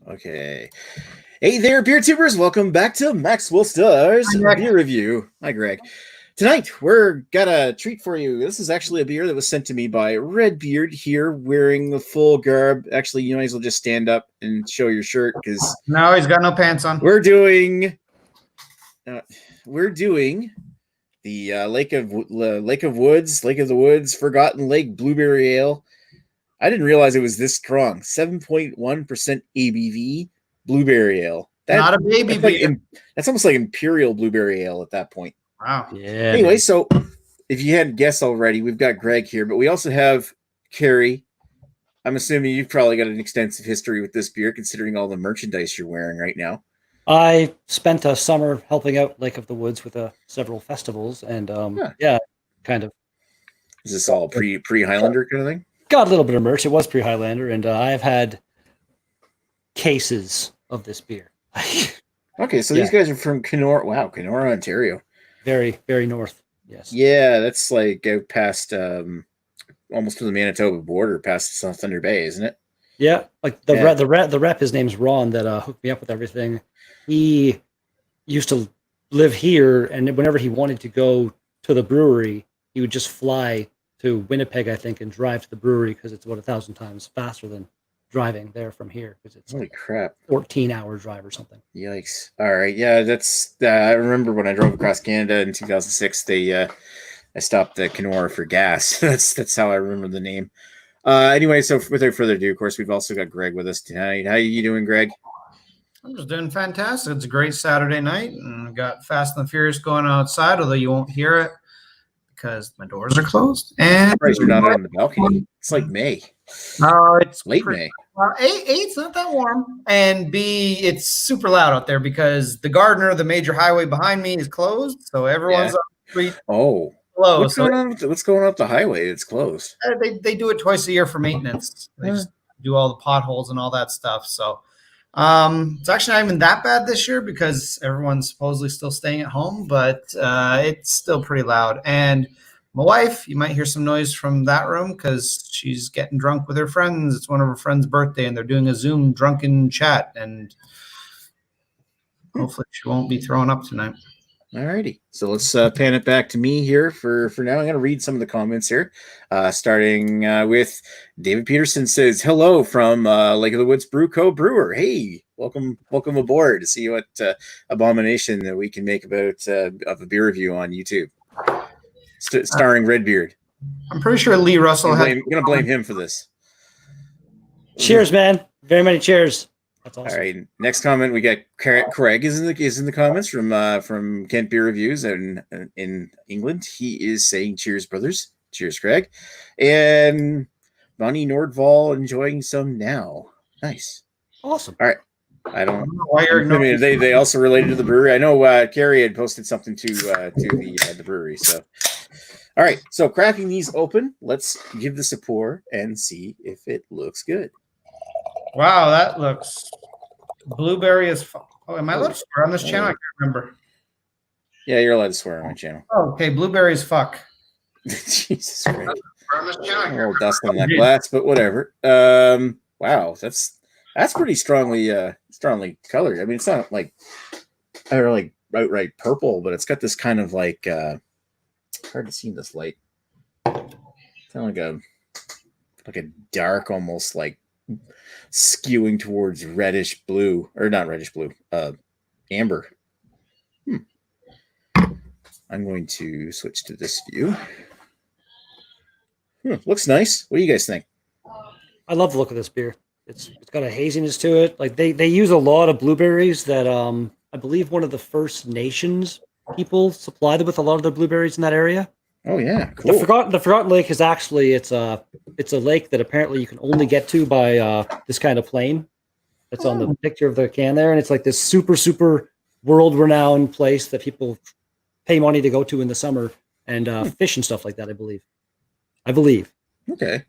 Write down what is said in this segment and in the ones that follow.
Okay. Hey there, beer tubers. Welcome back to Maxwell Starr's beer review. Hi, Greg. Tonight, we're got a treat for you. This is actually a beer that was sent to me by Redbeard here, wearing the full garb. Actually, you might as well just stand up and show your shirt, because no, he's got no pants on. We're doing the Lake of the Woods Forgotten Lake Blueberry Ale. I didn't realize it was this strong. 7.1% ABV blueberry ale. Not a baby beer. That's almost like Imperial Blueberry Ale at that point. Wow. Yeah. Anyway, so if you hadn't guessed already, we've got Greg here, but we also have Carrie. I'm assuming you've probably got an extensive history with this beer, considering all the merchandise you're wearing right now. I spent a summer helping out Lake of the Woods with several festivals, and yeah, kind of. Is this all pre-Highlander kind of thing? Got a little bit of merch. It was pre-Highlander, and I've had cases of this beer. Okay, so these guys are from Kenora. Wow, Kenora, Ontario. Very, very north. Yes. Yeah, that's like out past almost to the Manitoba border, past South Thunder Bay, isn't it? Yeah, like the rep. His name's Ron. That hooked me up with everything. He used to live here, and whenever he wanted to go to the brewery, he would just fly to Winnipeg, I think, and drive to the brewery, because it's about 1,000 times faster than driving there from here, because it's holy crap, 14-hour drive or something. Yikes! All right, yeah, that's. I remember when I drove across Canada in 2006. I stopped at Kenora for gas. that's how I remember the name. Anyway, so without further ado, of course, we've also got Greg with us tonight. How are you doing, Greg? I'm just doing fantastic. It's a great Saturday night, and we got Fast and the Furious going outside, although you won't hear it because my doors are closed. And you're not on the balcony. It's like May. No, it's late May. It's not that warm, and B, it's super loud out there because the Gardner, the major highway behind me, is closed, so everyone's on the street. Oh, what's going on up the highway? It's closed. They do it twice a year for maintenance. They just do all the potholes and all that stuff. So it's actually not even that bad this year because everyone's supposedly still staying at home, but it's still pretty loud. And my wife, you might hear some noise from that room because she's getting drunk with her friends. It's one of her friends' birthday, and they're doing a Zoom drunken chat, and hopefully she won't be throwing up tonight. All righty. So let's pan it back to me here for now. I'm going to read some of the comments here, starting with David Peterson says, hello from Lake of the Woods Brew Co. Brewer. Hey, welcome aboard to see what abomination that we can make about of a beer review on YouTube. Starring Redbeard. I'm pretty sure Lee Russell. I'm going to blame him for this. Cheers, man. Very many cheers. That's awesome. All right. Next comment, we got Craig is in the comments from Kent Beer Reviews in England. He is saying, "Cheers, brothers." Cheers, Craig. And Bonnie Nordval enjoying some now. Nice. Awesome. All right. I don't know why you're ignoring. They also related to the brewery. I know Carrie had posted something to the brewery. So, all right. So cracking these open, let's give this a pour and see if it looks good. Wow, that looks blueberry as fuck. Oh, am I allowed to swear on this channel? I can't remember. Yeah, you're allowed to swear on my channel. Oh, okay, blueberry as fuck. Jesus Christ. A little dust on that glass, but whatever. Wow, that's pretty strongly colored. I mean, it's not like outright purple, but it's got this kind of like hard to see in this light. Kind of like a dark, almost like skewing towards reddish blue, or not reddish blue, amber. I'm going to switch to this view. Looks nice. What do you guys think? I love the look of this beer. It's got a haziness to it. Like they use a lot of blueberries that I believe one of the First Nations people supplied them with a lot of their blueberries in that area. Oh yeah, cool. The Forgotten Lake is actually it's a lake that apparently you can only get to by this kind of plane. That's on the picture of the can there, and it's like this super world renowned place that people pay money to go to in the summer and fish and stuff like that. I believe. Okay.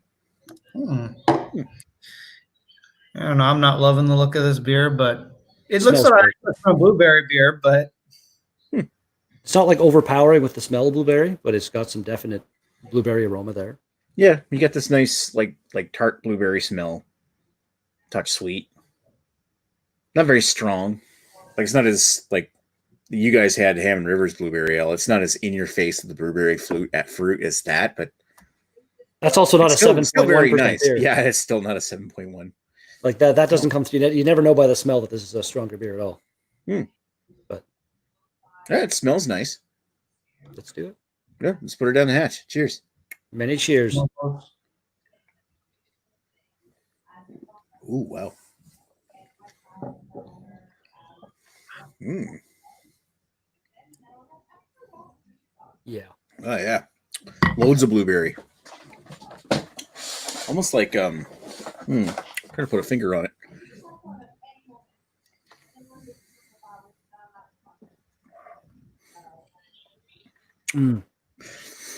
I don't know. I'm not loving the look of this beer, but it looks like a blueberry beer, but it's not like overpowering with the smell of blueberry, but it's got some definite blueberry aroma there. Yeah, you get this nice like tart blueberry smell. Touch sweet. Not very strong. Like it's not as like you guys had Hammond Rivers blueberry ale. It's not as in your face of the blueberry fruit as that, but that's also not a still 7.1% nice. beer. Yeah, it's still not a 7.1. Like that doesn't come through. You never know by the smell that this is a stronger beer at all. But yeah, it smells nice. Let's do it. Yeah, let's put her down the hatch. Cheers. Many cheers. Ooh, wow. Yeah. Oh yeah. Loads of blueberry. Almost like trying to put a finger on it.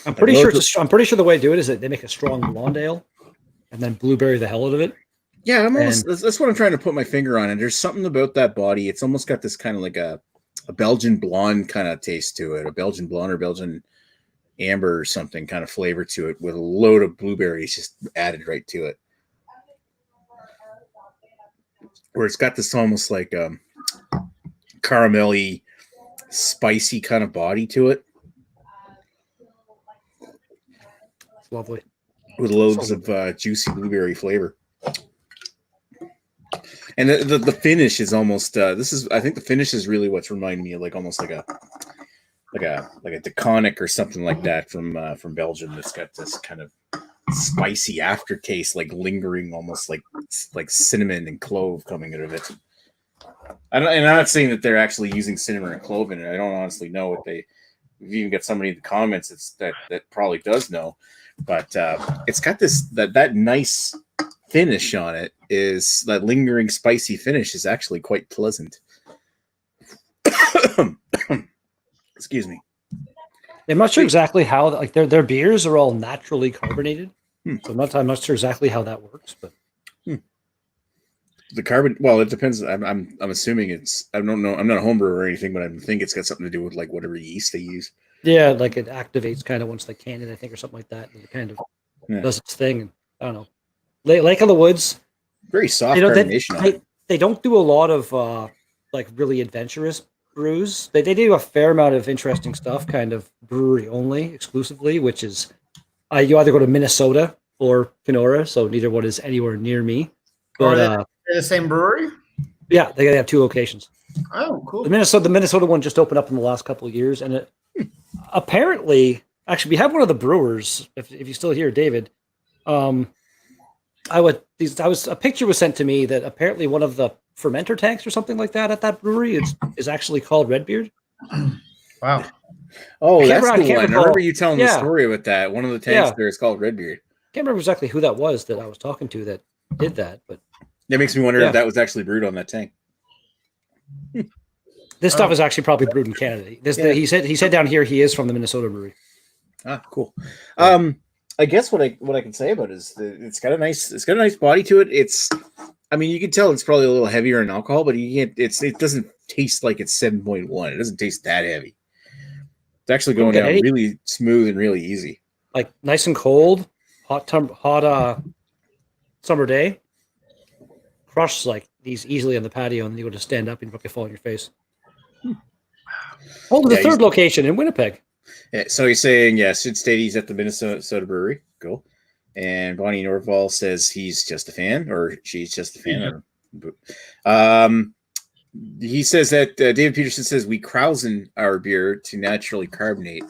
I'm pretty sure the way to do it is that they make a strong blonde ale and then blueberry the hell out of it. Yeah, that's what I'm trying to put my finger on. And there's something about that body. It's almost got this kind of like a Belgian blonde kind of taste to it, a Belgian blonde or Belgian amber or something kind of flavor to it with a load of blueberries just added right to it. Where it's got this almost like caramelly, spicy kind of body to it. It's lovely. With loads of juicy blueberry flavor. And the finish is almost I think the finish is really what's reminding me of like almost like a Deconic or something like that from Belgium that's got this kind of spicy aftertaste, like lingering, almost like cinnamon and clove coming out of it. And I'm not saying that they're actually using cinnamon and clove in it. I don't honestly know what we've even got somebody in the comments that probably does know, but it's got that nice finish on it. Is that lingering spicy finish is actually quite pleasant. Excuse me. I'm not sure exactly how, like their beers are all naturally carbonated. So I'm not sure exactly how that works, but the carbon. Well, it depends. I'm assuming it's. I don't know. I'm not a home brewer or anything, but I think it's got something to do with like whatever yeast they use. Yeah, like it activates kind of once they can it, I think, or something like that. And it kind of does its thing. And I don't know. Lake of the Woods. Very soft carbonation. They don't do a lot of like really adventurous brews. They do a fair amount of interesting stuff, kind of brewery only, exclusively, which is you either go to Minnesota or Kenora, so neither one is anywhere near me. But are they the same brewery? Yeah, they have two locations. Oh, cool. The Minnesota one just opened up in the last couple of years, and it apparently, actually, we have one of the brewers. If you're still here, David, a picture was sent to me that apparently one of the fermenter tanks or something like that at that brewery is actually called Redbeard. Wow. Oh, that's the one. I remember you telling the story about that. One of the tanks there is called Redbeard. Can't remember exactly who that was that I was talking to that did that, but it makes me wonder if that was actually brewed on that tank. This stuff is actually probably brewed in Canada. He said down here he is from the Minnesota brewery. Ah, cool. I guess what I can say about it is that it's got a nice body to it. I mean, you can tell it's probably a little heavier in alcohol, but it doesn't taste like it's 7.1. It doesn't taste that heavy. It's actually going down really smooth and really easy. Like nice and cold, hot summer day. Crush like these easily on the patio, and you go to stand up and you fall on your face. Oh, the third location in Winnipeg. Yeah, so he's saying, Sid State, he's at the Minnesota Brewery. Cool. And Bonnie Norval says he's just a fan, or she's just a fan. Yeah. He says that David Peterson says we krausen our beer to naturally carbonate.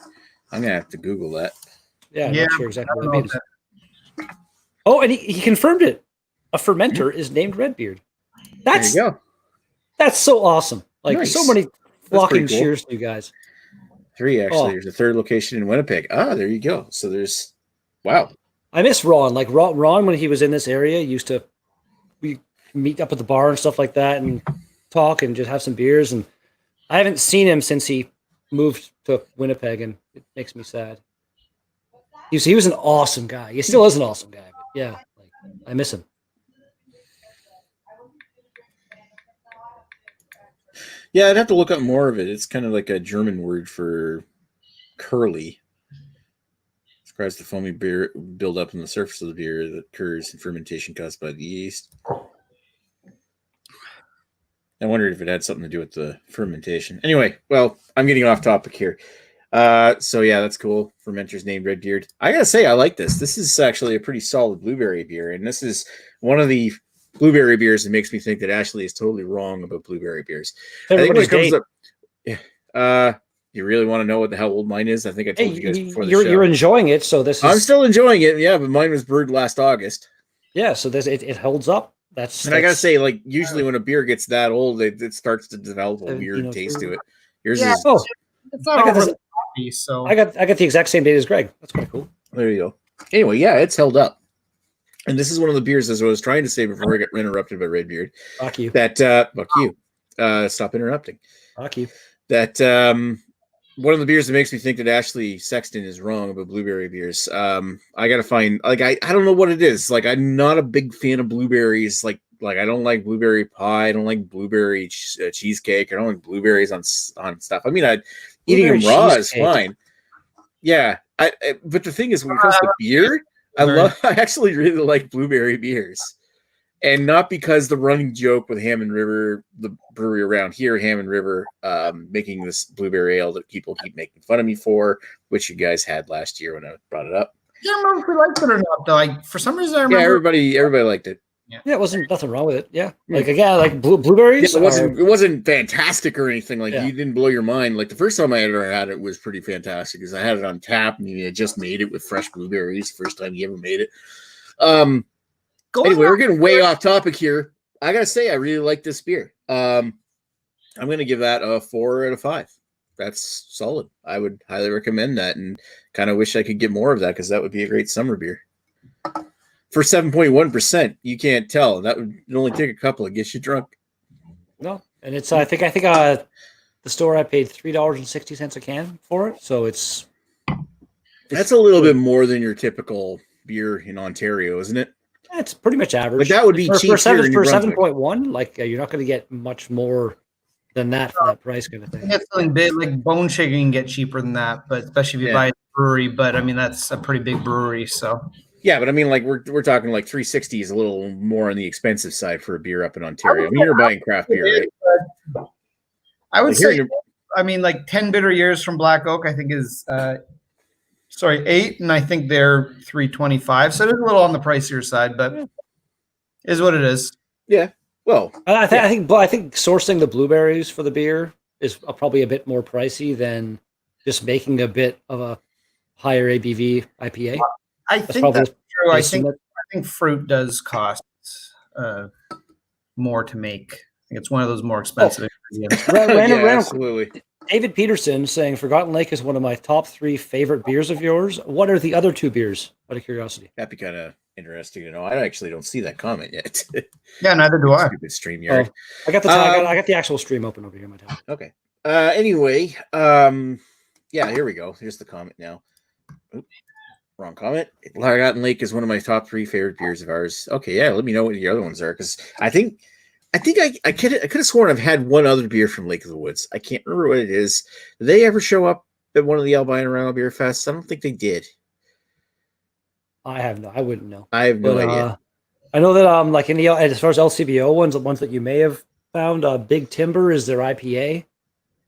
I'm going to have to Google that. Yeah, I'm not sure exactly what that means. Oh, and he confirmed it. A fermenter is named Redbeard. There you go. That's so awesome. Like, nice. So many flocking cheers to you guys. 3, actually. There's a third location in Winnipeg. Ah, there you go. So there's, wow. I miss Ron. Like, Ron, when he was in this area, we meet up at the bar and stuff like that and talk and just have some beers. And I haven't seen him since he moved to Winnipeg, and it makes me sad. He was an awesome guy. He still is an awesome guy. But yeah, like, I miss him. Yeah, I'd have to look up more of it. It's kind of like a German word for curly. Describes the foamy beer build up on the surface of the beer that occurs in fermentation caused by the yeast. I wondered if it had something to do with the fermentation. Anyway, well, I'm getting off topic here. So yeah, that's cool. Fermenters named Redbeard. I gotta say, I like this. This is actually a pretty solid blueberry beer, and this is one of the blueberry beers that makes me think that Ashley is totally wrong about blueberry beers. I think when it comes up, you really want to know what the hell old mine is? I think I told you guys before the show. You're enjoying it, so this is... I'm still enjoying it, yeah, but mine was brewed last August. Yeah, so it holds up. And I gotta say, like, usually when a beer gets that old, it starts to develop a weird taste to it. Yours is... Oh, it's not overly coffee, so... I got the exact same date as Greg. That's kind of cool. There you go. Anyway, yeah, it's held up. And this is one of the beers, as I was trying to say before I got interrupted by Redbeard. Fuck you. Fuck you. Stop interrupting. Fuck you. That one of the beers that makes me think that Ashley Sexton is wrong about blueberry beers. I gotta find, like, I don't know what it is. Like, I'm not a big fan of blueberries. Like I don't like blueberry pie. I don't like blueberry cheesecake. I don't like blueberries on stuff. I mean, eating them raw is fine. Yeah, but the thing is, when it comes to beer, I actually really like blueberry beers. And not because the running joke with Hammond River, the brewery around here, Hammond River, making this blueberry ale that people keep making fun of me for, which you guys had last year when I brought it up. I don't remember if we liked it or not, though. For some reason, I remember. Yeah, everybody liked it. Yeah, it wasn't nothing wrong with it. Yeah, like again, like blueberries. Yeah, it wasn't fantastic or anything. Like you didn't blow your mind. Like the first time I ever had it was pretty fantastic because I had it on tap and he had just made it with fresh blueberries. First time he ever made it. Anyway, we're getting way off topic here. I gotta say, I really like this beer. I'm gonna give that a 4 out of 5. That's solid. I would highly recommend that, and kind of wish I could get more of that because that would be a great summer beer. For 7.1%, you can't tell. That would only take a couple to get you drunk. No, and it's I think the store I paid $3.60 a can for it, so it's that's a little bit more than your typical beer in Ontario, isn't it? It's pretty much average. Like that would be cheap for 7.1. Like you're not going to get much more than that for that price, kind of thing. It's something big, like Bone Shaking can get cheaper than that, but especially if you buy a brewery. But I mean, that's a pretty big brewery, so. Yeah, but I mean, like we're talking like 360 is a little more on the expensive side for a beer up in Ontario. I mean, you're buying craft beer, right? I would say, I mean, like 10 bitter years from Black Oak, I think is 8, and I think they're $3.25. So it is a little on the pricier side, but is what it is. Yeah. Well, I think sourcing the blueberries for the beer is probably a bit more pricey than just making a bit of a higher ABV IPA. I think that's true. I think fruit does cost more to make. I think it's one of those more expensive ingredients. Absolutely. David Peterson saying Forgotten Lake is one of my top 3 favorite beers of yours. What are the other 2 beers? Out of curiosity. That'd be kind of interesting to know. I actually don't see that comment yet. Yeah, neither do I. Stupid StreamYard. I got the actual stream open over here in my tab. Okay. Anyway, yeah, here we go. Here's the comment now. Oops. Wrong comment. Forgotten Lake is one of my top 3 favorite beers of ours. Okay, yeah, let me know what the other ones are, because I think I could have sworn I've had one other beer from Lake of the Woods. I can't remember what it is. Did they ever show up at one of the Albino Beer Fests? I don't think they did. I wouldn't know. I have no idea. I know that like in the as far as LCBO ones, the ones that you may have found, Big Timber is their IPA.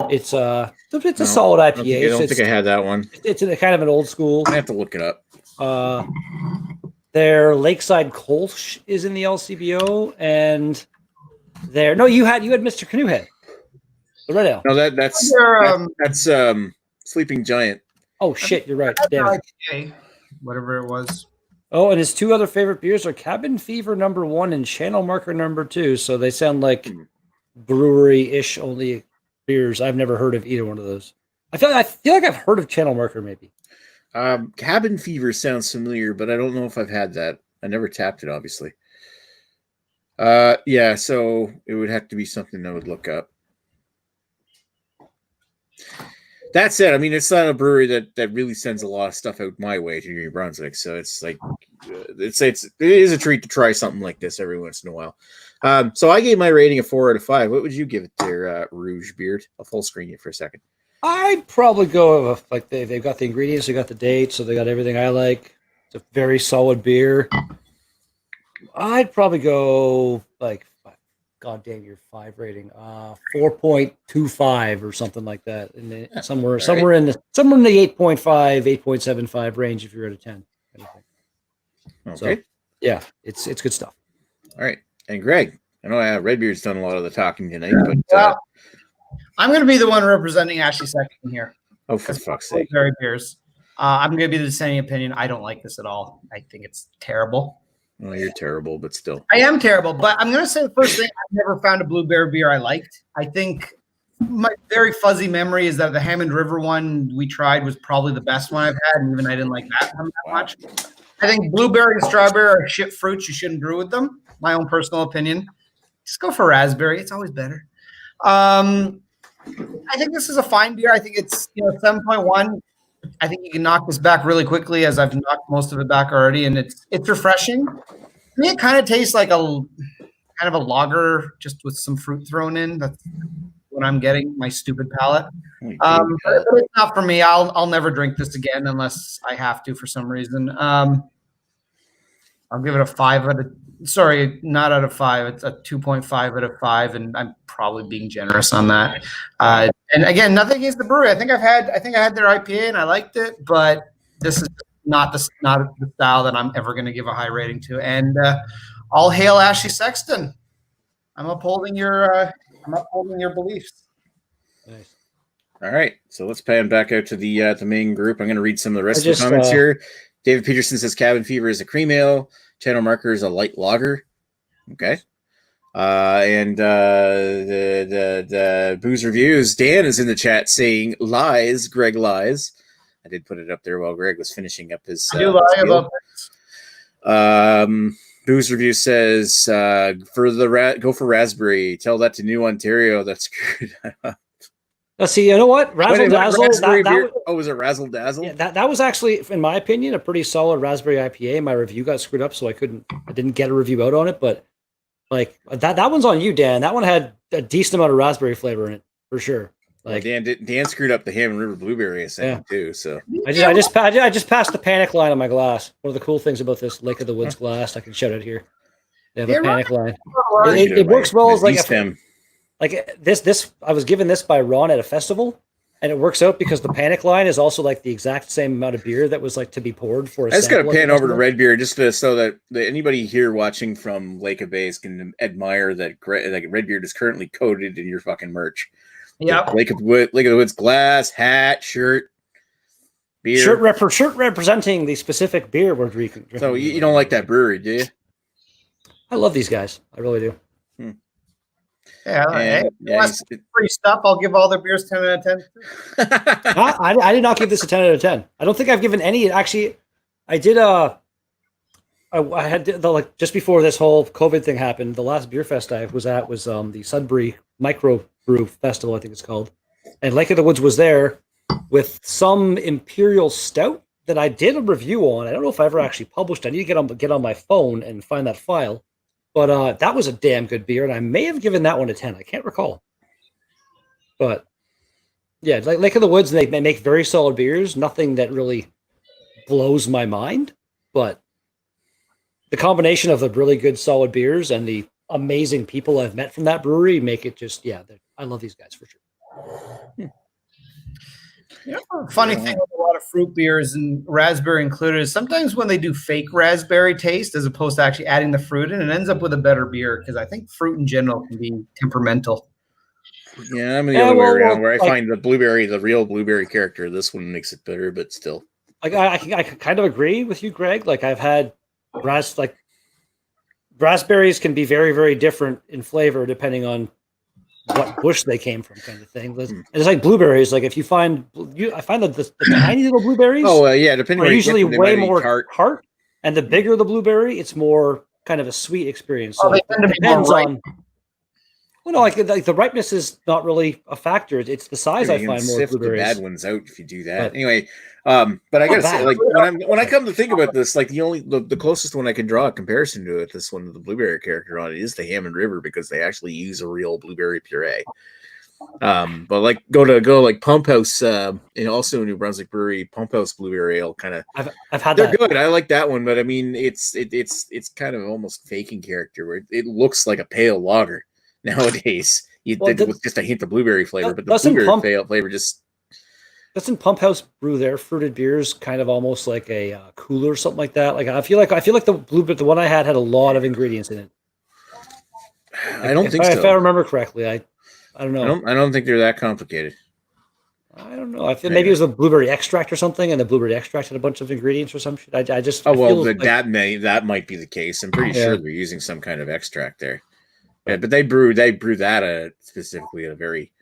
It's a solid IPA. I don't think I had that one. It's a kind of an old school. I have to look it up. Their Lakeside Kolsch is in the LCBO, and you had Mr. Canoehead, the red ale. No, that's Sleeping Giant. Oh shit, you're right. Damn it. Whatever it was. Oh, and his 2 other favorite beers are Cabin Fever #1 and Channel Marker #2. So they sound like brewery-ish only beers. I've never heard of either one of those. I feel like I've heard of Channel Marker maybe. Cabin Fever sounds familiar, but I don't know if I've had that. I never tapped it, obviously. Yeah, so it would have to be something I would look up. That said, I mean, it's not a brewery that really sends a lot of stuff out my way to New Brunswick, so it's like it is a treat to try something like this every once in a while. So I gave my rating a 4 out of 5. What would you give it there, Rouge Beard? I'll full screen you for a second. I'd probably go like they've got the ingredients, they got the date, so they got everything I like. It's a very solid beer. I'd probably go like goddamn your 5 rating? 4.25 or something like that. And somewhere in the 8.5, 8.75 range if you're at a 10. Okay. So, yeah, it's good stuff. All right. And Greg, I know Redbeard's done a lot of the talking tonight, but I'm going to be the one representing Ashley Sexton here. Oh, for fuck's sake. Very beers. I'm going to be the same opinion. I don't like this at all. I think it's terrible. Well, you're terrible, but still. I am terrible, but I'm going to say the first thing, I've never found a blueberry beer I liked. I think my very fuzzy memory is that the Hammond River one we tried was probably the best one I've had, and even I didn't like that one that much. I think blueberry and strawberry are shit fruits. You shouldn't brew with them. My own personal opinion. Just go for raspberry. It's always better. I think this is a fine beer. I think it's 7.1. I think you can knock this back really quickly, as I've knocked most of it back already, and it's refreshing. To me, it kind of tastes like a lager, just with some fruit thrown in. That's what I'm getting. My stupid palate. But it's not for me. I'll never drink this again unless I have to for some reason. I'll give it a 5 out of. Sorry, not out of 5. It's a 2.5 out of 5, and I'm probably being generous on that. And again, nothing against the brewery. I think I had their IPA and I liked it, but this is not the style that I'm ever going to give a high rating to. And all hail Ashley Sexton. I'm upholding your beliefs. Nice. All right, so let's pan back out to the main group. I'm going to read some of the rest of the comments here. David Peterson says Cabin Fever is a cream ale. Channel Marker is a light lager. Okay. And the Booze Reviews, Dan is in the chat saying lies, Greg lies. I did put it up there while Greg was finishing up his. I do lie about this. Booze Review says go for raspberry. Tell that to New Ontario. That's good. Let's see. You know what? Razzle Dazzle. Was it Razzle Dazzle? Yeah, that was actually, in my opinion, a pretty solid raspberry IPA. My review got screwed up, so I didn't get a review out on it. But like that one's on you, Dan. That one had a decent amount of raspberry flavor in it for sure. Like Dan screwed up the Hammond River blueberry too. So I just passed the panic line on my glass. One of the cool things about this Lake of the Woods glass, I can shout out here. They have a panic line. It works well as like this. I was given this by Ron at a festival, and it works out because the panic line is also like the exact same amount of beer that was like to be poured for. I just got to pan over to Red Beer just so that anybody here watching from Lake of Bays can admire that Red Beer is currently coated in your fucking merch. Yeah, Lake of the Woods glass, hat, shirt, beer, shirt representing the specific beer we're drinking. So you don't like that brewery, do you? I love these guys. I really do. Yeah, free stuff. I'll give all their beers 10 out of 10. I did not give this a 10 out of 10. I don't think I've given any. Actually, I did. I had just before this whole COVID thing happened. The last beer fest I was at was the Sudbury Micro Brew Festival, I think it's called, and Lake of the Woods was there with some Imperial Stout that I did a review on. I don't know if I ever actually published. I need to get on my phone and find that file. But that was a damn good beer, and I may have given that one a 10. I can't recall. But, yeah, like Lake of the Woods, they make very solid beers. Nothing that really blows my mind. But the combination of the really good, solid beers and the amazing people I've met from that brewery make it just, I love these guys for sure. Funny thing with a lot of fruit beers and raspberry included is sometimes when they do fake raspberry taste as opposed to actually adding the fruit in, it ends up with a better beer because I think fruit in general can be temperamental. Yeah, I'm the other way around where I find the real blueberry character. This one makes it better, but still. Like I kind of agree with you, Greg. Like I've had raspberries can be very, very different in flavor depending on what bush they came from, kind of thing. It's like blueberries. Like if you find, I find that the tiny little blueberries. Depending are usually way more tart, and the bigger the blueberry, it's more kind of a sweet experience. So it depends on. Well, no, like the ripeness is not really a factor. It's the size I find more sift blueberries. The bad ones out if you do that. Anyway, but I gotta say, like when I come to think about this, like the closest one I can draw a comparison to it, this one with the blueberry character on it, is the Hammond River because they actually use a real blueberry puree. But like go like Pump House, and also New Brunswick Brewery, Pump House Blueberry Ale, kind of. I've had. They're good. I like that one, but I mean, it's kind of almost faking character where it looks like a pale lager. nowadays. You Well, did with just a hint of blueberry flavor, but the doesn't blueberry flavor just. Doesn't Pump House brew their fruited beers kind of almost like a cooler or something like that? Like I feel like the one I had a lot of ingredients in it. Like, I don't think so. If I remember correctly, I don't know. I don't think they're that complicated. I don't know. I feel maybe it was a blueberry extract or something, and the blueberry extract had a bunch of ingredients or some shit. I just that might be the case. I'm pretty sure they're using some kind of extract there. Yeah, but they brew that specifically at a very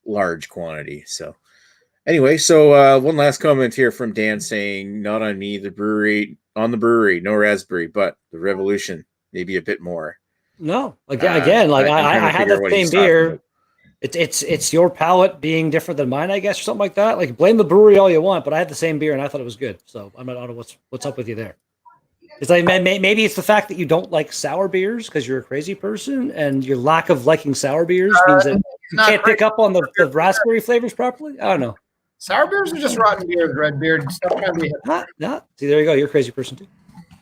large quantity. So anyway, so one last comment here from Dan saying, "Not on me, the brewery, no raspberry, but the Revolution, maybe a bit more." No, again, I had the same beer. It's your palate being different than mine, I guess, or something like that. Like blame the brewery all you want, but I had the same beer and I thought it was good. So I don't know what's up with you there. It's like maybe it's the fact that you don't like sour beers because you're a crazy person, and your lack of liking sour beers means that you can't pick up on the raspberry flavors properly. I don't know. Sour beers are just rotten beers, red beard. Stop trying to be not. See, there you go. You're a crazy person too.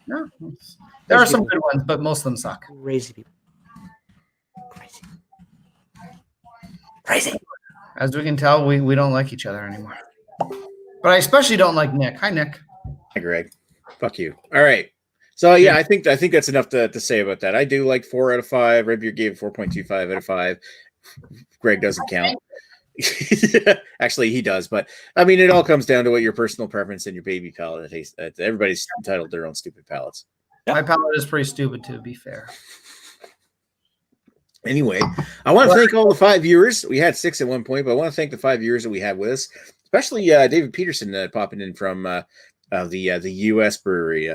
No, there are some good ones, but most of them suck. Crazy people. Crazy. As we can tell, we don't like each other anymore. But I especially don't like Nick. Hi, Nick. Hi, Greg. Fuck you. All right. So yeah, I think that's enough to say about that. I do like 4 out of 5. Red Beer gave 4.25 out of 5. Greg doesn't count. Actually, he does, but I mean, it all comes down to what your personal preference and your baby palate taste. Everybody's entitled to their own stupid palates. My palate is pretty stupid, to be fair. Anyway, I want to thank all the 5 viewers. We had 6 at one point, but I want to thank the 5 viewers that we had with us, especially David Peterson popping in from the U.S. brewery.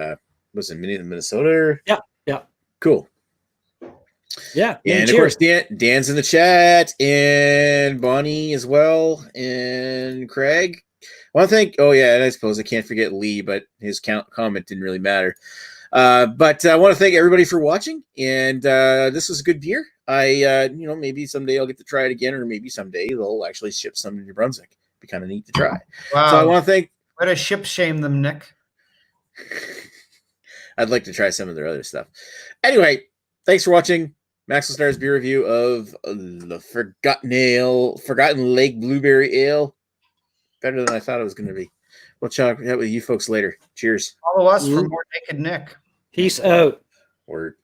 Was it Minnesota? Yeah. Cool. Yeah. And of course, Dan's in the chat, and Bonnie as well, and Craig. I want to thank. Oh yeah, and I suppose I can't forget Lee, but his comment didn't really matter. But I want to thank everybody for watching, and this was a good beer. Maybe someday I'll get to try it again, or maybe someday they'll actually ship some to New Brunswick. It'd be kind of neat to try. Wow. So I want to thank. Way to ship shame them, Nick. I'd like to try some of their other stuff. Anyway, thanks for watching Maxwell Starr's beer review of the Forgotten Lake Blueberry Ale. Better than I thought it was going to be. We'll chat with you folks later. Cheers. Follow us for more Naked Nick. Peace out. Word.